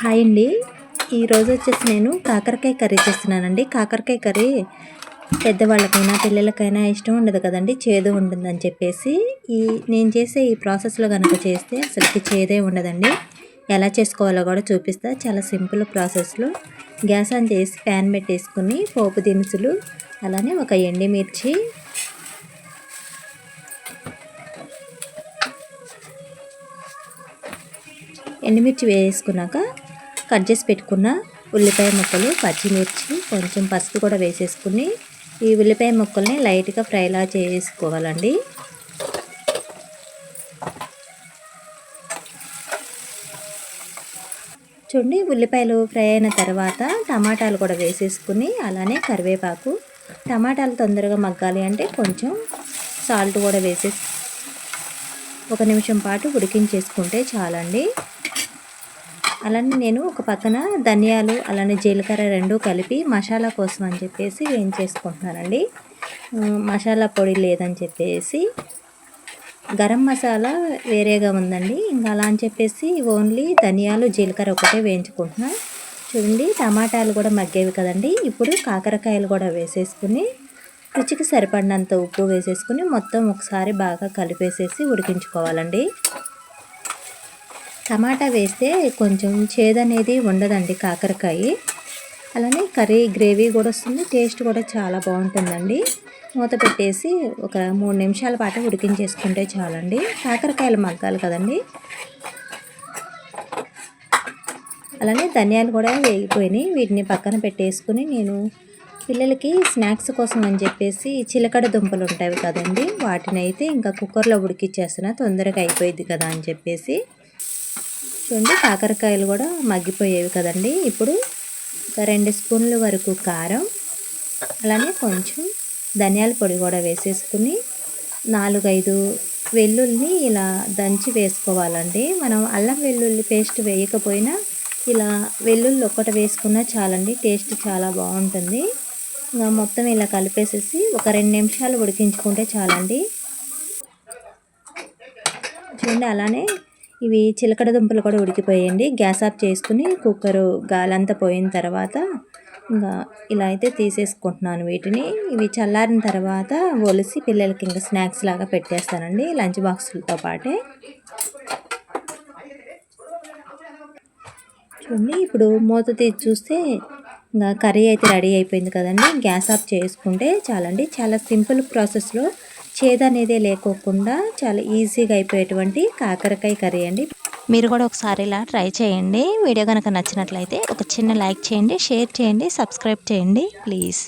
Hi అండి. ఈరోజు వచ్చేసి నేను కాకరకాయ కర్రీ చేస్తున్నానండి. కాకరకాయ కర్రీ పెద్దవాళ్ళకైనా పిల్లలకైనా ఇష్టం ఉండదు కదండి, చేదు ఉంటుందని చెప్పేసి నేను చేసే ఈ ప్రాసెస్లో కనుక చేస్తే అసలుకి చేదే ఉండదండి. ఎలా చేసుకోవాలో కూడా చూపిస్తా. చాలా సింపుల్ ప్రాసెస్లో గ్యాస్ ఆన్ చేసి ప్యాన్ పెట్టేసుకుని పోపు దినుసులు, అలానే ఒక ఎండుమిర్చి, వేసుకున్నాక కట్ చేసి పెట్టుకున్న ఉల్లిపాయ ముక్కలు, పచ్చిమిర్చి, కొంచెం పసుపు కూడా వేసేసుకుని ఈ ఉల్లిపాయ ముక్కల్ని లైట్గా ఫ్రైలా చేసుకోవాలండి. చూడండి, ఉల్లిపాయలు ఫ్రై అయిన తర్వాత టమాటాలు కూడా వేసేసుకుని, అలానే కరివేపాకు, టమాటాలు తొందరగా మగ్గాలి అంటే కొంచెం సాల్ట్ కూడా వేసేసి 1 నిమిషం పాటు ఉడికించేసుకుంటే చాలండి. అలానే నేను ఒక పక్కన ధనియాలు అలానే జీలకర్ర రెండు కలిపి మసాలా కోసం అని చెప్పేసి వేయించేసుకుంటున్నానండి. మసాలా పొడి లేదని చెప్పేసి గరం మసాలా వేరేగా ఉందండి. ఇంకా అలా అని చెప్పేసి ఓన్లీ ధనియాలు జీలకర్ర ఒకటే వేయించుకుంటున్నా. చూడండి, టమాటాలు కూడా మగ్గేవి కదండి. ఇప్పుడు కాకరకాయలు కూడా వేసేసుకుని రుచికి సరిపడినంత ఉప్పు వేసేసుకుని మొత్తం ఒకసారి బాగా కలిపేసేసి ఉడికించుకోవాలండి. టమాటా వేస్తే కొంచెం చేదనేది ఉండదండి కాకరకాయ. అలానే కర్రీ గ్రేవీ కూడా వస్తుంది, టేస్ట్ కూడా చాలా బాగుంటుందండి. మూత పెట్టేసి ఒక 3 నిమిషాల పాటు ఉడికించేసుకుంటే చాలండి. కాకరకాయలు మగ్గాలి కదండి. అలానే ధనియాలు కూడా వేగిపోయినాయి. వీటిని పక్కన పెట్టేసుకుని నేను పిల్లలకి స్నాక్స్ కోసం అని చెప్పేసి చిలకడ దుంపలు ఉంటాయి కదండి, వాటిని అయితే ఇంకా కుక్కర్లో ఉడికిచ్చేస్తున్నా, తొందరగా అయిపోయింది కదా అని చెప్పేసి. చూడండి, కాకరకాయలు కూడా మగ్గిపోయేవి కదండి. ఇప్పుడు ఒక 2 స్పూన్ల వరకు కారం, అలానే కొంచెం ధనియాల పొడి కూడా వేసేసుకుని 4-5 వెల్లుల్ని ఇలా దంచి వేసుకోవాలండి. మనం అల్లం వెల్లుల్లి పేస్ట్ వేయకపోయినా ఇలా వెల్లుల్లి ఒక్కటి వేసుకున్నా చాలండి, టేస్ట్ చాలా బాగుంటుంది. ఇంకా మొత్తం ఇలా కలిపేసేసి ఒక 2 నిమిషాలు ఉడికించుకుంటే చాలండి. చూడండి, అలానే ఇవి చిలకడ దుంపలు కూడా ఉడికిపోయండి. గ్యాస్ ఆఫ్ చేసుకుని కుక్కరు గాలంతా పోయిన తర్వాత ఇంకా ఇలా అయితే తీసేసుకుంటున్నాను వీటిని. ఇవి చల్లారిన తర్వాత ఒలిసి పిల్లలకి ఇంకా స్నాక్స్ లాగా పెట్టేస్తానండి, లంచ్ బాక్సులతో పాటే. చూడండి, ఇప్పుడు మూత తీసి చూస్తే ఇంకా కర్రీ అయితే రెడీ అయిపోయింది కదండి. గ్యాస్ ఆఫ్ చేసుకుంటే చాలండి. చాలా సింపుల్ ప్రాసెస్లో చేదు అనేది లేకోకుండా చాలా ఈజీగా అయిపోయేటువంటి కాకరకాయ కర్రీ అండి. మీరు కూడా ఒకసారి ఇలా ట్రై చేయండి. వీడియో కనుక నచ్చినట్లయితే ఒక చిన్న లైక్ చేయండి, షేర్ చేయండి, సబ్స్క్రైబ్ చేయండి ప్లీజ్.